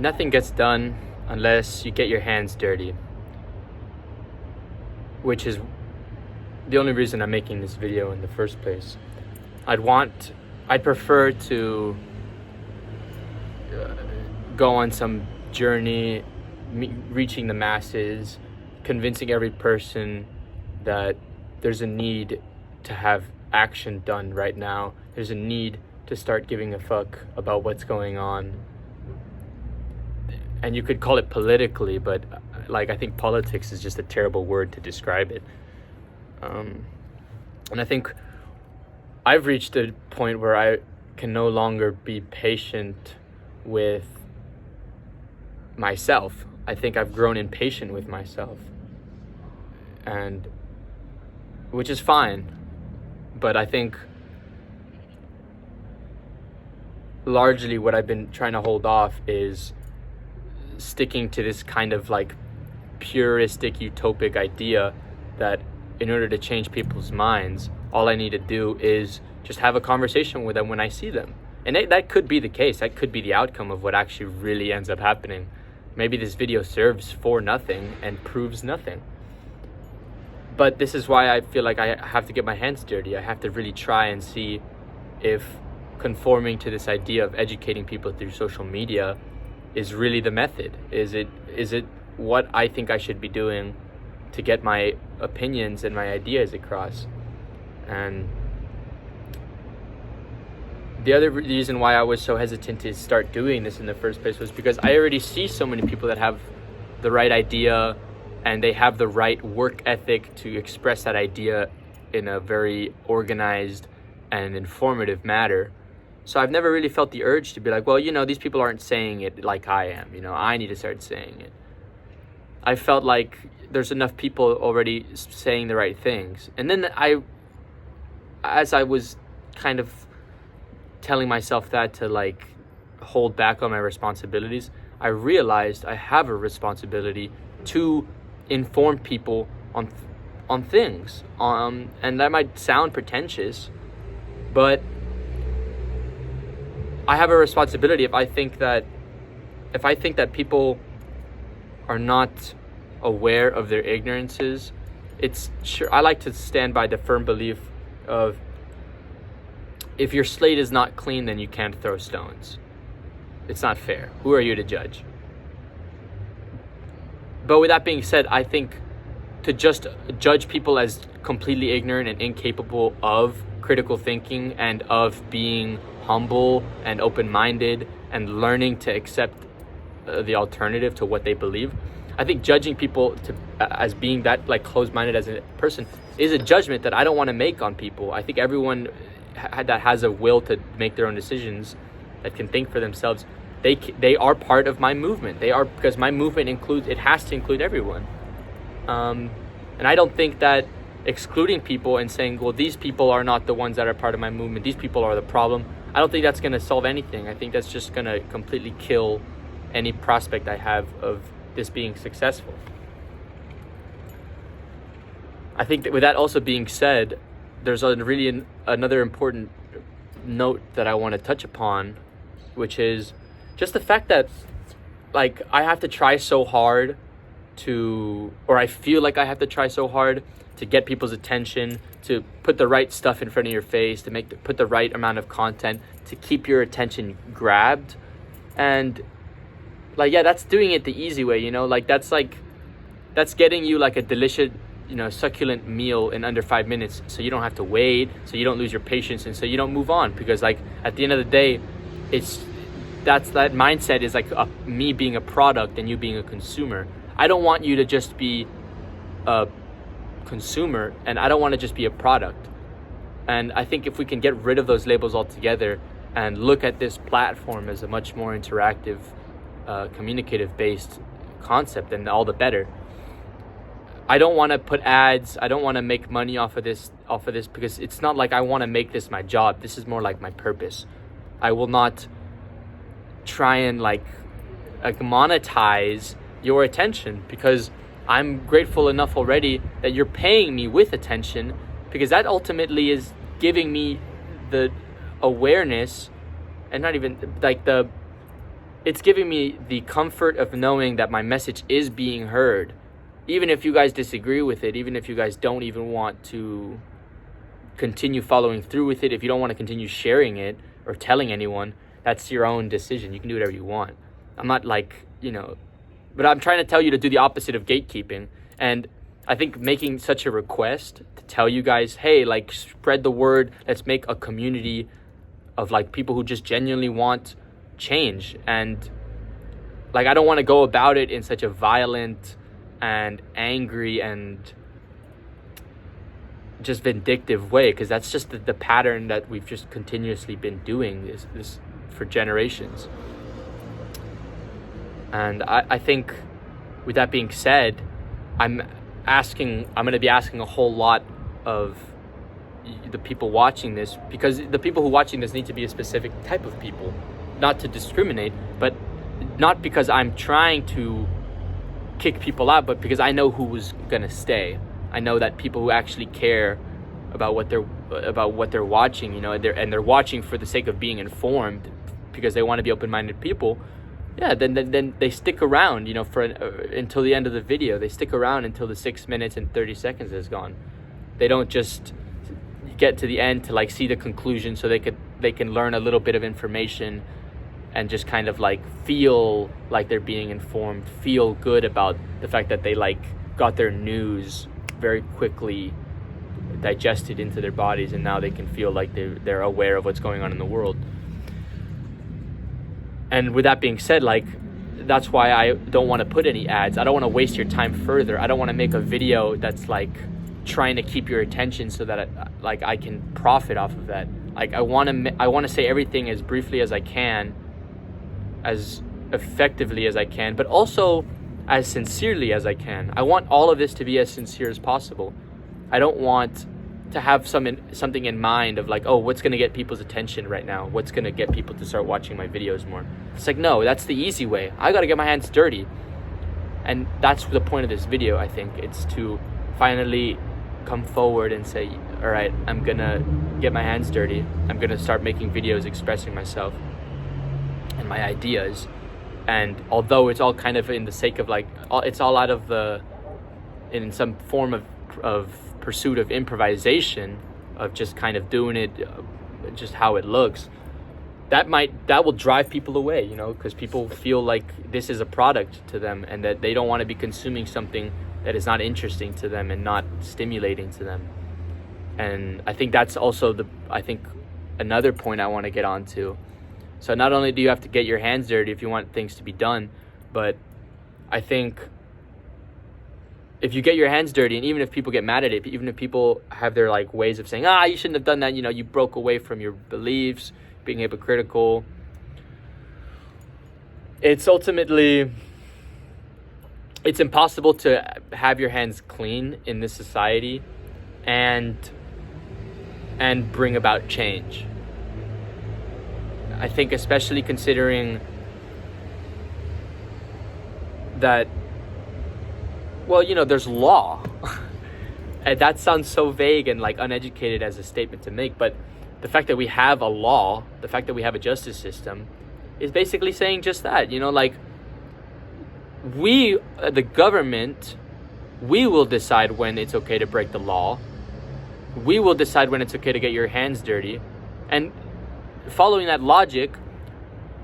nothing gets done unless you get your hands dirty, which is the only reason I'm making this video in the first place. I'd prefer to go on some journey, reaching the masses, convincing every person that there's a need to have action done right now. There's a need to start giving a fuck about what's going on. And you could call it politically, but like, I think politics is just a terrible word to describe it. And I think I've reached a point where I can no longer be patient with myself. I think I've grown impatient with myself, and which is fine. But I think largely what I've been trying to hold off is sticking to this kind of like puristic, utopic idea that in order to change people's minds, all I need to do is just have a conversation with them when I see them. And that could be the case. That could be the outcome of what actually really ends up happening. Maybe this video serves for nothing and proves nothing. But this is why I feel like I have to get my hands dirty. I have to really try and see if conforming to this idea of educating people through social media is really the method. Is it what I think I should be doing to get my opinions and my ideas across? And the other reason why I was so hesitant to start doing this in the first place was because I already see so many people that have the right idea and they have the right work ethic to express that idea in a very organized and informative manner. So I've never really felt the urge to be like, well, these people aren't saying it like I am. I need to start saying it. I felt like there's enough people already saying the right things. And then as I was kind of telling myself that to like hold back on my responsibilities, I realized I have a responsibility to inform people on things. And that might sound pretentious, but I have a responsibility if I think that people are not aware of their ignorances. I like to stand by the firm belief of, if your slate is not clean, then you can't throw stones. It's not fair. Who are you to judge? But with that being said, I think to just judge people as completely ignorant and incapable of critical thinking and of being humble and open-minded and learning to accept the alternative to what they believe, I think judging people as being that like closed-minded as a person is a judgment that I don't want to make on people. I think everyone that has a will to make their own decisions, that can think for themselves, they are part of my movement. They are, because my movement has to include everyone. And I don't think that excluding people and saying, well, these people are not the ones that are part of my movement, these people are the problem, I don't think that's going to solve anything. I think that's just going to completely kill any prospect I have of this being successful. I think that with that also being said, there's another important note that I want to touch upon, which is just the fact that like I have to try so hard or I feel like I have to try so hard to get people's attention, to put the right stuff in front of your face, to put the right amount of content, to keep your attention grabbed. And like, yeah, that's doing it the easy way, that's getting you like a delicious, succulent meal in under 5 minutes, so you don't have to wait, so you don't lose your patience, and so you don't move on. Because like at the end of the day, that mindset is like me being a product and you being a consumer. I don't want you to just be a consumer, and I don't want to just be a product. And I think if we can get rid of those labels altogether and look at this platform as a much more interactive, communicative based concept, then all the better. I don't want to put ads. I don't want to make money off of this because it's not like I want to make this my job. This is more like my purpose. I will not try and like monetize your attention, because I'm grateful enough already that you're paying me with attention, because that ultimately is giving me the awareness, and not even like it's giving me the comfort of knowing that my message is being heard. Even if you guys disagree with it, even if you guys don't even want to continue following through with it, if you don't want to continue sharing it or telling anyone, that's your own decision. You can do whatever you want. I'm not like, but I'm trying to tell you to do the opposite of gatekeeping. And I think making such a request to tell you guys, hey, like, spread the word. Let's make a community of like people who just genuinely want change. And like, I don't want to go about it in such a violent and angry and just vindictive way, because that's just the pattern that we've just continuously been doing this for generations. And I think with that being said, I'm going to be asking a whole lot of the people watching this, because the people who are watching this need to be a specific type of people, not to discriminate, but not because I'm trying to kick people out, but because I know who's going to stay. I know that people who actually care about what they're watching, and they're watching for the sake of being informed, because they want to be open-minded people. Yeah, then they stick around, until the end of the video. They stick around until the 6 minutes and 30 seconds is gone. They don't just get to the end to like see the conclusion so they can learn a little bit of information and just kind of like feel like they're being informed, feel good about the fact that they like got their news very quickly digested into their bodies, and now they can feel like they're aware of what's going on in the world. And with that being said, like, that's why I don't want to put any ads. I don't want to waste your time further. I don't want to make a video that's like trying to keep your attention so that I can profit off of that. Like, I want to say everything as briefly as I can, as effectively as I can, but also as sincerely as I can. I want all of this to be as sincere as possible. I don't want to have something in mind of like, oh, what's going to get people's attention right now? What's going to get people to start watching my videos more? It's like, no, that's the easy way. I got to get my hands dirty. And that's the point of this video, I think. It's to finally come forward and say, all right, I'm going to get my hands dirty. I'm going to start making videos expressing myself and my ideas. And although it's all kind of in the sake of like, it's all out of in some form of pursuit of improvisation, of just kind of doing it just how it looks, that will drive people away, because people feel like this is a product to them, and that they don't want to be consuming something that is not interesting to them and not stimulating to them. And I think that's also another point I want to get onto. So not only do you have to get your hands dirty if you want things to be done, but I think if you get your hands dirty, and even if people get mad at it, even if people have their like ways of saying, you shouldn't have done that, you broke away from your beliefs, being hypocritical, it's impossible to have your hands clean in this society and bring about change. I think especially considering that, well, there's law. And that sounds so vague and like uneducated as a statement to make, but the fact that we have a law, the fact that we have a justice system, is basically saying just that. Like, we, the government, we will decide when it's okay to break the law. We will decide when it's okay to get your hands dirty. And following that logic,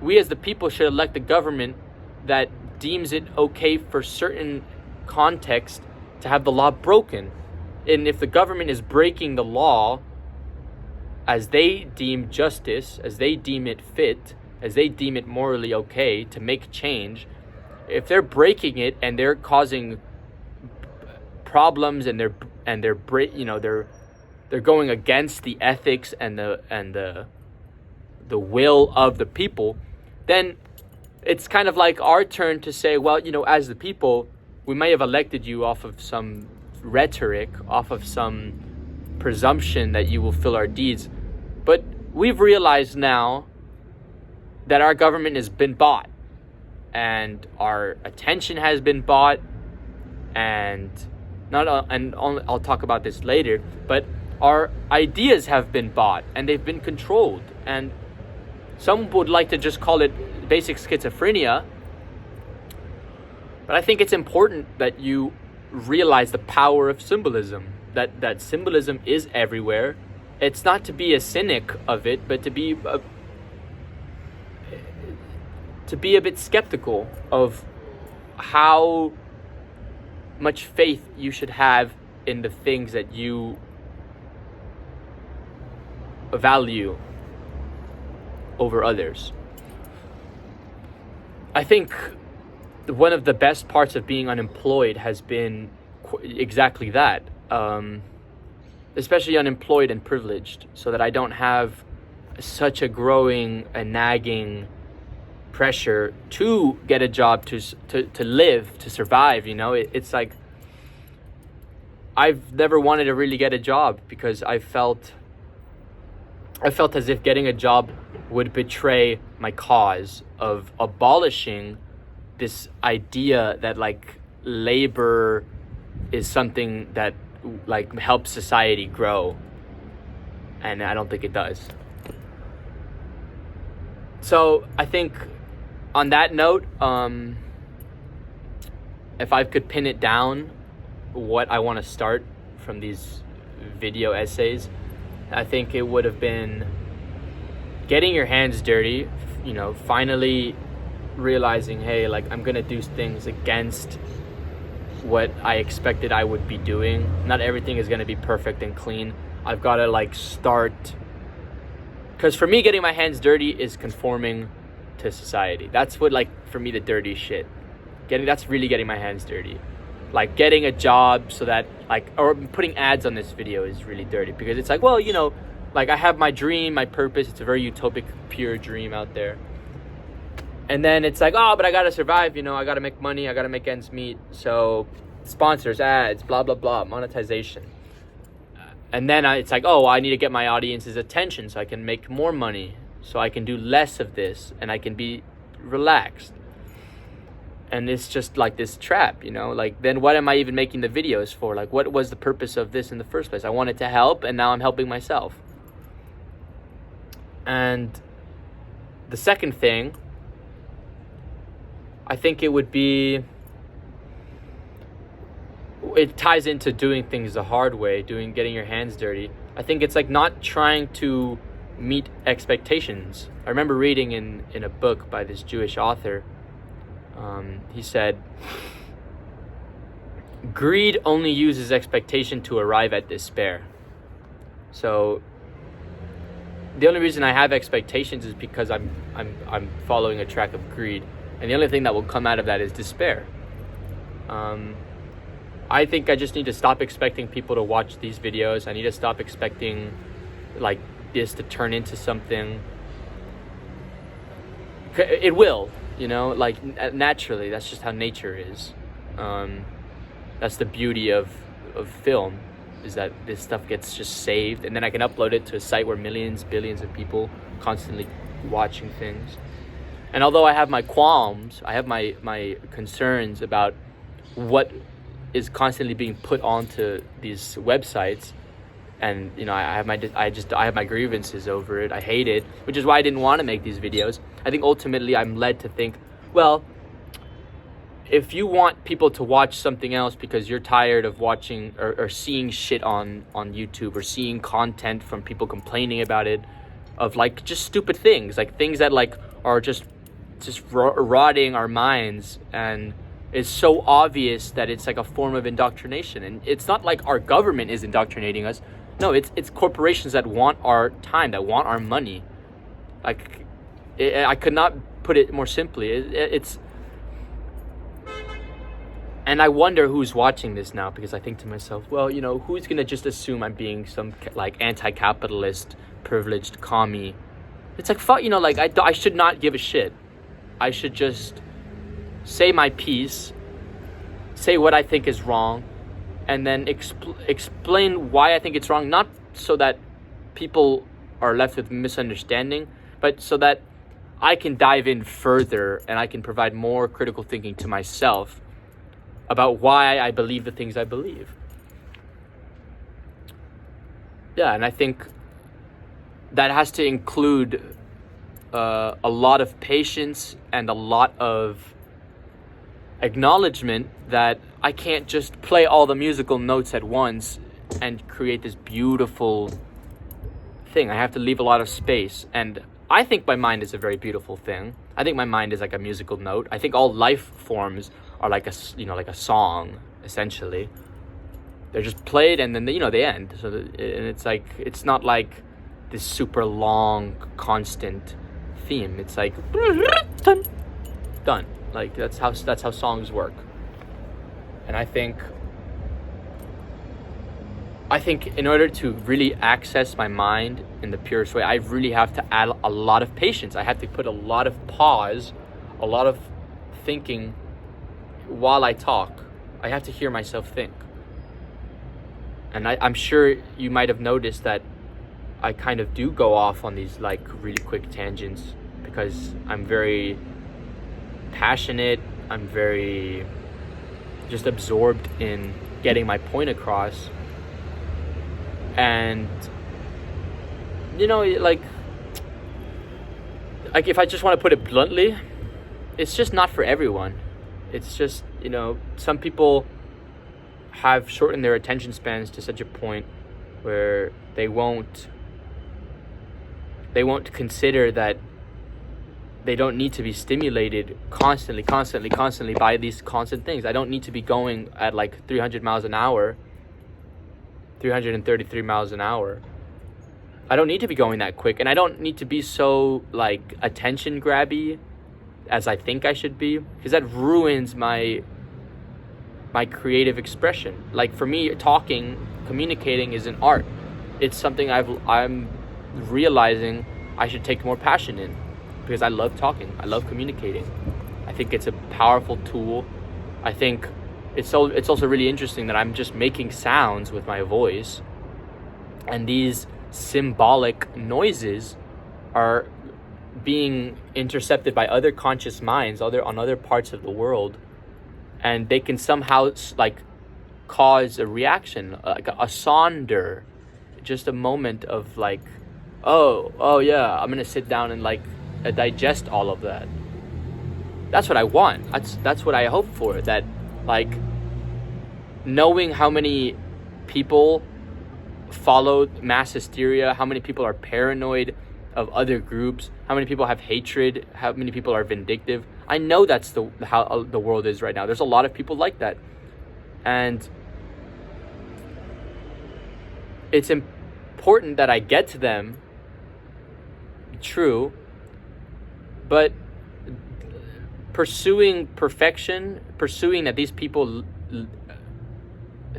we as the people should elect the government that deems it okay for certain context to have the law broken. And if the government is breaking the law as they deem justice, as they deem it fit, as they deem it morally okay to make change, if they're breaking it and they're causing problems and they're going against the ethics and the will of the people, then it's kind of like our turn to say, well, as the people, we may have elected you off of some rhetoric, off of some presumption that you will fill our deeds, but we've realized now that our government has been bought, and our attention has been bought, and I'll talk about this later, but our ideas have been bought and they've been controlled. And some would like to just call it basic schizophrenia. But I think it's important that you realize the power of symbolism, that symbolism is everywhere. It's not to be a cynic of it, but to be a bit skeptical of how much faith you should have in the things that you value over others. I think one of the best parts of being unemployed has been exactly that, especially unemployed and privileged, so that I don't have such a growing, a nagging pressure to get a job, to live, to survive. It's like I've never wanted to really get a job because I felt as if getting a job would betray my cause of abolishing this idea that like labor is something that like helps society grow, and I don't think it does. So I think on that note, if I could pin it down, what I want to start from these video essays, I think it would have been getting your hands dirty, finally realizing, hey, like I'm gonna do things against what I expected I would be doing. Not everything is gonna be perfect and clean. I've gotta like start, because for me, getting my hands dirty is conforming to society. That's what, like, for me, the dirty shit. That's really getting my hands dirty. Like getting a job so that or putting ads on this video is really dirty, because it's like, well, like I have my dream, my purpose. It's a very utopic, pure dream out there. And then it's like, oh, but I got to survive, I got to make money. I got to make ends meet. So sponsors, ads, blah, blah, blah, monetization. And then it's like, oh, I need to get my audience's attention so I can make more money, so I can do less of this and I can be relaxed. And it's just like this trap, like, then what am I even making the videos for? Like, what was the purpose of this in the first place? I wanted to help, and now I'm helping myself. And the second thing, I think it ties into doing things the hard way, getting your hands dirty. I think it's like not trying to meet expectations. I remember reading in a book by this Jewish author, he said, greed only uses expectation to arrive at despair. So the only reason I have expectations is because I'm following a track of greed, and the only thing that will come out of that is despair. I think I just need to stop expecting people to watch these videos. I need to stop expecting like this to turn into something. It will, like naturally. That's just how nature is. That's the beauty of film, is that this stuff gets just saved, and then I can upload it to a site where millions, billions of people constantly watching things. And although I have my qualms, I have my concerns about what is constantly being put onto these websites, and I have my grievances over it. I hate it, which is why I didn't want to make these videos. I think ultimately I'm led to think, well, if you want people to watch something else because you're tired of watching or seeing shit on YouTube, or seeing content from people complaining about it, of like just stupid things, like things that like are just rotting our minds, and it's so obvious that it's like a form of indoctrination. And it's not like our government is indoctrinating us. No, it's corporations that want our time, that want our money. Like, I could not put it more simply. It's and I wonder who's watching this now, because I think to myself, well, who's gonna just assume I'm being some like anti-capitalist, privileged commie? It's like, fuck, like I should not give a shit. I should just say my piece, say what I think is wrong, and then explain why I think it's wrong, not so that people are left with misunderstanding, but so that I can dive in further and I can provide more critical thinking to myself about why I believe the things I believe. Yeah, and I think that has to include a lot of patience and a lot of acknowledgement that I can't just play all the musical notes at once and create this beautiful thing. I have to leave a lot of space, and I think my mind is a very beautiful thing. I think my mind is like a musical note. I think all life forms are like like a song, essentially. They're just played and then they end. So and it's like, it's not like this super long constant theme. It's like done. Like that's how songs work. And I think in order to really access my mind in the purest way, I really have to add a lot of patience. I have to put a lot of pause, a lot of thinking while I talk. I have to hear myself think. And I'm sure you might have noticed that I kind of do go off on these like really quick tangents because I'm very passionate. I'm very just absorbed in getting my point across. And like if I just want to put it bluntly, it's just not for everyone. It's just, some people have shortened their attention spans to such a point where they won't consider that they don't need to be stimulated constantly by these constant things. I don't need to be going at like 300 miles an hour, 333 miles an hour. I don't need to be going that quick, and I don't need to be so like attention grabby as I think I should be, because that ruins my creative expression. Like for me, communicating is an art. It's something I'm realizing I should take more passion in, because I love talking. I love communicating. I think it's a powerful tool. I think it's also really interesting that I'm just making sounds with my voice, and these symbolic noises are being intercepted by other conscious minds on other parts of the world, and they can somehow like cause a reaction, like a sonder, just a moment of like, oh yeah, I'm gonna sit down and like digest all of that. That's what I want. That's what I hope for. That like knowing how many people follow mass hysteria, how many people are paranoid of other groups, how many people have hatred, how many people are vindictive. I know that's how the world is right now. There's a lot of people like that, and it's important that I get to them. True, but pursuing perfection, pursuing that these people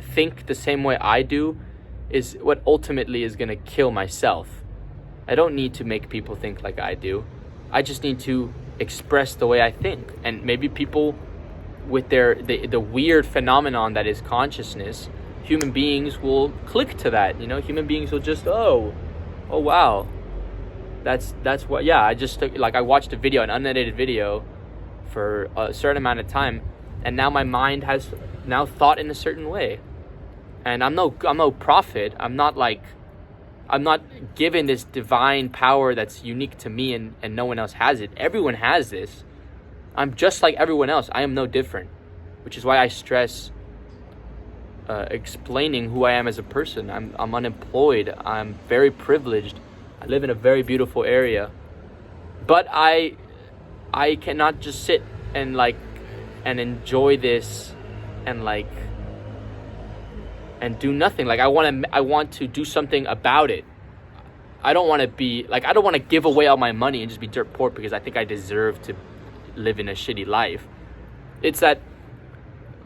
think the same way I do, is what ultimately is going to kill myself. I don't need to make people think like I do. I just need to express the way I think. And maybe people with the weird phenomenon that is consciousness, human beings will click to that. Human beings will just, oh wow. That's what, yeah, I watched a video, an unedited video for a certain amount of time, and now my mind has now thought in a certain way. And I'm no prophet. I'm not given this divine power that's unique to me and no one else has it. Everyone has this. I'm just like everyone else. I am no different, which is why I stress explaining who I am as a person. I'm unemployed. I'm very privileged. I live in a very beautiful area, but I cannot just sit and enjoy this and do nothing. Like I want to do something about it. I don't want to give away all my money and just be dirt poor because I think I deserve to live in a shitty life. It's that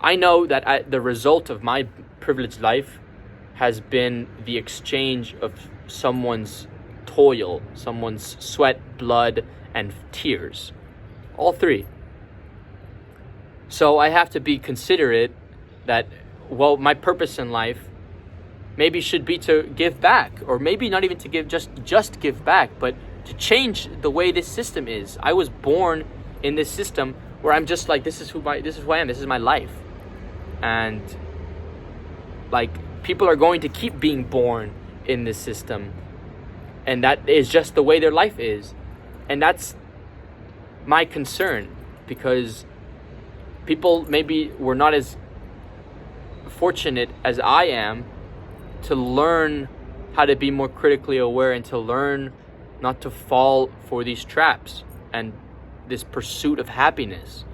I know that the result of my privileged life has been the exchange of someone's toil, someone's sweat, blood, and tears. All three. So I have to be considerate that, well, my purpose in life maybe should be to give back, or maybe not even to give, just give back, but to change the way this system is. I was born in this system where I'm just like, this is who I am, this is my life. And like, people are going to keep being born in this system, and that is just the way their life is. And that's my concern, because people maybe were not as fortunate as I am to learn how to be more critically aware and to learn not to fall for these traps and this pursuit of happiness.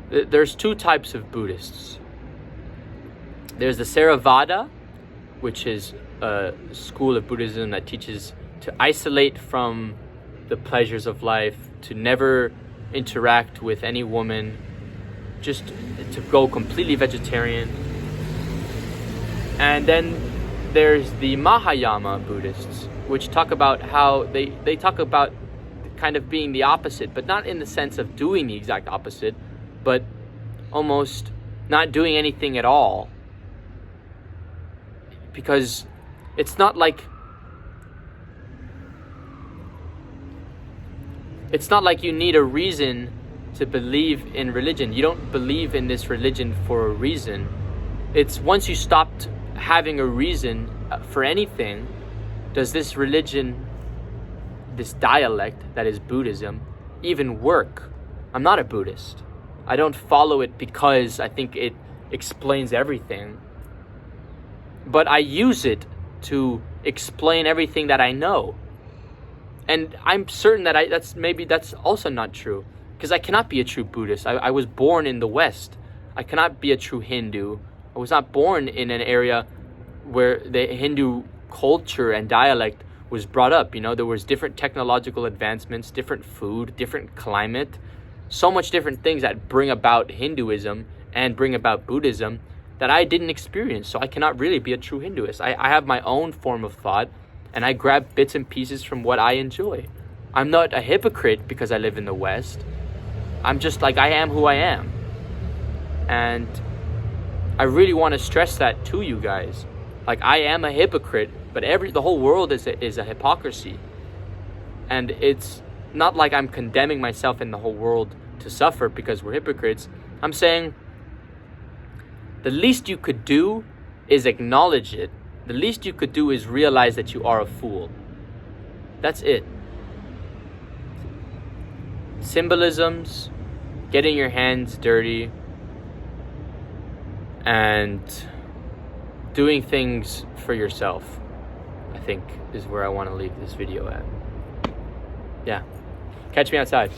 There's two types of Buddhists. There's the Theravada, which is a school of Buddhism that teaches to isolate from the pleasures of life, to never interact with any woman, just to go completely vegetarian. And then there's the Mahayana Buddhists, which talk about how they talk about kind of being the opposite, but not in the sense of doing the exact opposite, but almost not doing anything at all. Because it's not like you need a reason to believe in religion. You don't believe in this religion for a reason. It's once you stopped having a reason for anything, does this religion, this dialect that is Buddhism, even work? I'm not a Buddhist. I don't follow it because I think it explains everything. But I use it to explain everything that I know. And I'm certain that that's also not true, because I cannot be a true Buddhist. I was born in the West. I cannot be a true Hindu. I was not born in an area where the Hindu culture and dialect was brought up. You know, there was different technological advancements, different food, different climate, so much different things that bring about Hinduism and bring about Buddhism that I didn't experience. So I cannot really be a true Hinduist. I have my own form of thought, and I grab bits and pieces from what I enjoy. I'm not a hypocrite because I live in the West. I'm just like, I am who I am. And I really want to stress that to you guys. Like, I am a hypocrite, but the whole world is a hypocrisy. And it's not like I'm condemning myself and the whole world to suffer because we're hypocrites. I'm saying the least you could do is acknowledge it. The least you could do is realize that you are a fool. That's it. Symbolisms, getting your hands dirty, and doing things for yourself, I think, is where I want to leave this video at. Yeah. Catch me outside.